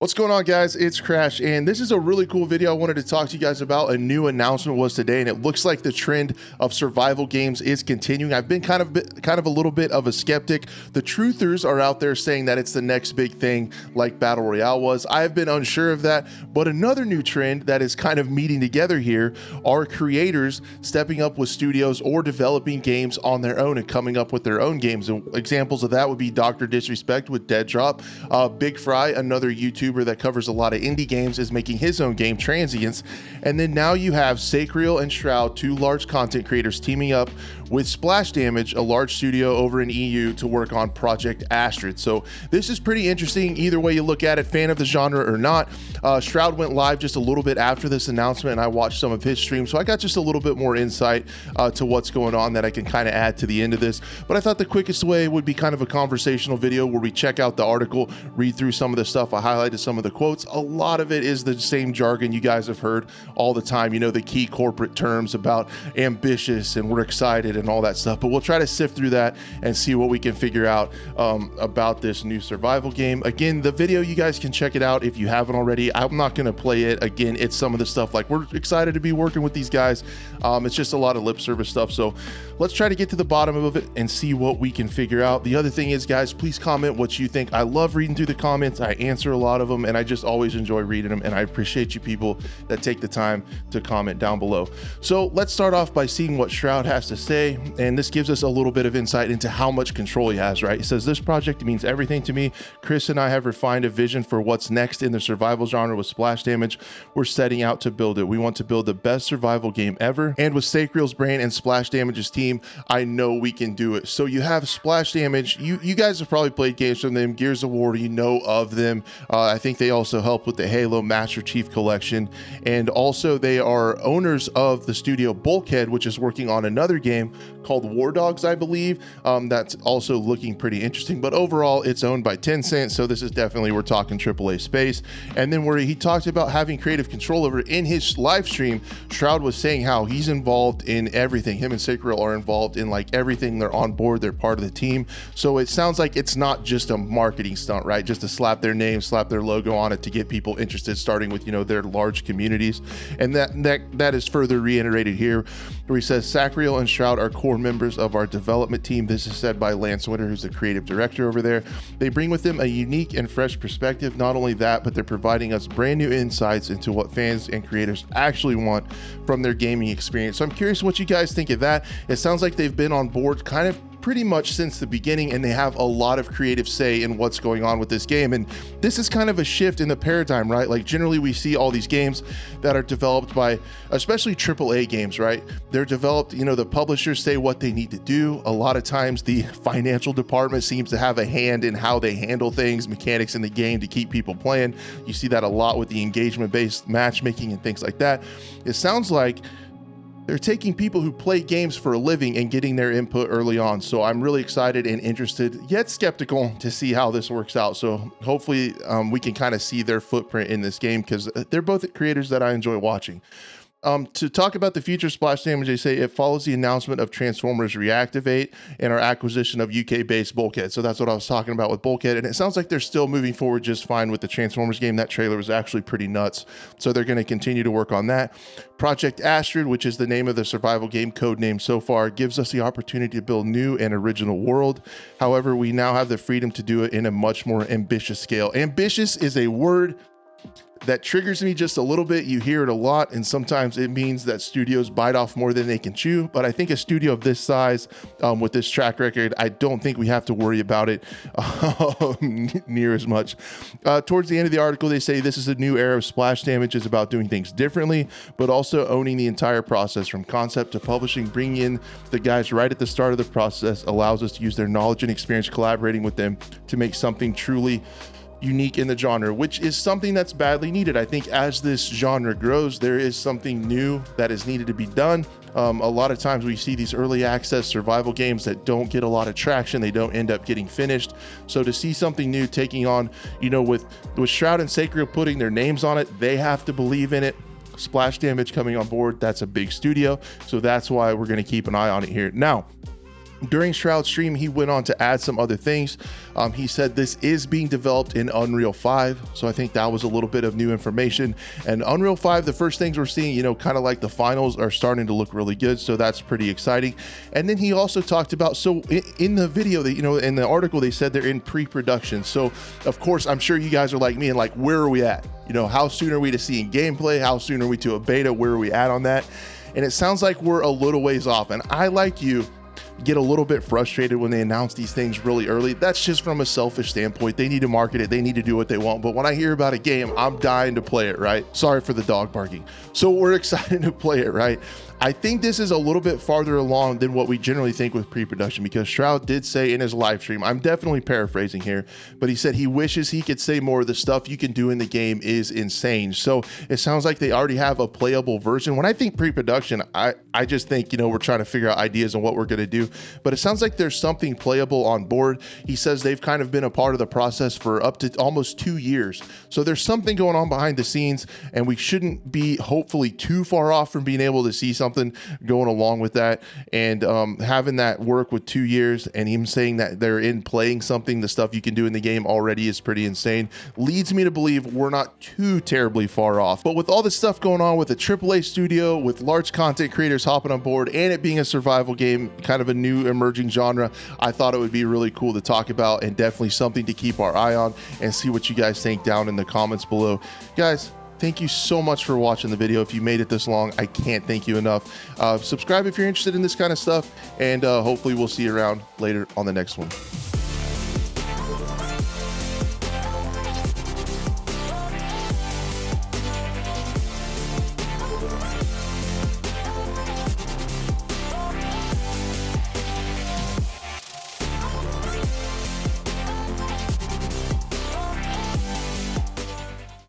What's going on, guys? It's Crash, and this is a really cool video I wanted to talk to you guys about. A new announcement was today, and it looks like the trend of survival games is continuing. I've been kind of a little bit of a skeptic. The truthers are out there saying that it's the next big thing like Battle Royale was. I've been unsure of that, but another new trend that is kind of meeting together here are creators stepping up with studios or developing games on their own and coming up with their own games. And examples of that would be Dr. Disrespect with Dead Drop, Big Fry, another YouTuber that covers a lot of indie games, is making his own game, Transients. And then now you have Sacriel and Shroud, two large content creators, teaming up with Splash Damage, a large studio over in EU, to work on Project Astrid. So this is pretty interesting either way you look at it, fan of the genre or not. Shroud went live just a little bit after this announcement, and I watched some of his streams, so I got just a little bit more insight to what's going on that I can kind of add to the end of this. But I thought the quickest way would be kind of a conversational video where we check out the article, read through some of the stuff. I highlighted some of the quotes. A lot of it is the same jargon you guys have heard all the time, you know, the key corporate terms about ambitious and we're excited and all that stuff. But we'll try to sift through that and see what we can figure out about this new survival game. Again, the video, you guys can check it out if you haven't already. I'm not going to play it. Again, it's some of the stuff like we're excited to be working with these guys. It's just a lot of lip service stuff. So let's try to get to the bottom of it and see what we can figure out. The other thing is, guys, please comment what you think. I love reading through the comments. I answer a lot of them, and I just always enjoy reading them, and I appreciate you people that take the time to comment down below. So let's start off by seeing what Shroud has to say, and this gives us a little bit of insight into how much control he has, right? He says, "This project means everything to me. Chris and I have refined a vision for what's next in the survival genre with Splash Damage. We're setting out to build it. We want to build the best survival game ever, and with Sacriel's brain and Splash Damage's team, I know we can do it." So you have Splash Damage. You guys have probably played games from them, Gears of War, you know of them. I think they also help with the Halo Master Chief Collection, and also they are owners of the studio Bulkhead, which is working on another game called War Dogs, I believe. That's also looking pretty interesting, but overall it's owned by Tencent, so this is definitely, we're talking AAA space. And then where he talked about having creative control over it in his live stream, Shroud was saying how he's involved in everything. Him and Sacriel are involved in like everything. They're on board, they're part of the team. So it sounds like it's not just a marketing stunt, right? Just to slap their name, slap their logo on it to get people interested, starting with, you know, their large communities. And that is further reiterated here, where he says Sacriel and Shroud are core members of our development team. This is said by Lance Winter, who's the creative director over there. They bring with them a unique and fresh perspective. Not only that, but they're providing us brand new insights into what fans and creators actually want from their gaming experience. So I'm curious what you guys think of that. It sounds like they've been on board kind of pretty much since the beginning, and they have a lot of creative say in what's going on with this game. And this is kind of a shift in the paradigm, right? Like generally we see all these games that are developed by, especially AAA games, right? They're developed, you know, the publishers say what they need to do. A lot of times the financial department seems to have a hand in how they handle things, mechanics in the game to keep people playing. You see that a lot with the engagement-based matchmaking and things like that. It sounds like they're taking people who play games for a living and getting their input early on. So I'm really excited and interested, yet skeptical, to see how this works out. So hopefully we can kind of see their footprint in this game, because they're both creators that I enjoy watching. To talk about the future Splash Damage, they say it follows the announcement of Transformers Reactivate and our acquisition of UK-based Bulkhead. So that's what I was talking about with Bulkhead, and it sounds like they're still moving forward just fine with the Transformers game. That trailer was actually pretty nuts, so they're going to continue to work on that. Project Astrid, which is the name of the survival game code name so far, gives us the opportunity to build new and original world. However, we now have the freedom to do it in a much more ambitious scale. Ambitious is a word that triggers me just a little bit. You hear it a lot, and sometimes it means that studios bite off more than they can chew. But I think a studio of this size, with this track record, I don't think we have to worry about it near as much. Towards the end of the article, they say this is a new era of Splash Damage. Is about doing things differently, but also owning the entire process from concept to publishing. Bringing in the guys right at the start of the process allows us to use their knowledge and experience collaborating with them to make something truly unique in the genre, which is something that's badly needed. I think as this genre grows, there is something new that is needed to be done. A lot of times we see these early access survival games that don't get a lot of traction. They don't end up getting finished. So to see something new taking on, you know, with Shroud and Sacriel putting their names on it, they have to believe in it. Splash Damage coming on board, that's a big studio. So that's why we're going to keep an eye on it here. Now, During Shroud's stream, he went on to add some other things. He said this is being developed in Unreal 5. So I think that was a little bit of new information. And Unreal 5, the first things we're seeing, you know, kind of like the finals are starting to look really good. So that's pretty exciting. And then he also talked about, so in the video that, you know, in the article, they said they're in pre-production. So of course, I'm sure you guys are like me and like, where are we at? You know, how soon are we to seeing gameplay? How soon are we to a beta? Where are we at on that? And it sounds like we're a little ways off. And I, like you, get a little bit frustrated when they announce these things really early. That's just from a selfish standpoint. They need to market it. They need to do what they want. But when I hear about a game, I'm dying to play it, right? Sorry for the dog barking. So we're excited to play it, right? I think this is a little bit farther along than what we generally think with pre-production, because Shroud did say in his live stream, I'm definitely paraphrasing here, but he said he wishes he could say more. The stuff you can do in the game is insane. So it sounds like they already have a playable version. When I think pre-production, I just think, you know, we're trying to figure out ideas on what we're going to do, but it sounds like there's something playable on board. He says they've kind of been a part of the process for up to almost 2 years. So there's something going on behind the scenes, and we shouldn't be hopefully too far off from being able to see something going along with that. And having that work with 2 years and him saying that they're in playing something, the stuff you can do in the game already is pretty insane, leads me to believe we're not too terribly far off. But with all this stuff going on with a AAA studio, with large content creators hopping on board, and it being a survival game, kind of a new emerging genre, I thought it would be really cool to talk about, and definitely something to keep our eye on and see what you guys think down in the comments below. Guys, thank you so much for watching the video. If you made it this long, I can't thank you enough. Subscribe if you're interested in this kind of stuff, and hopefully we'll see you around later on the next one.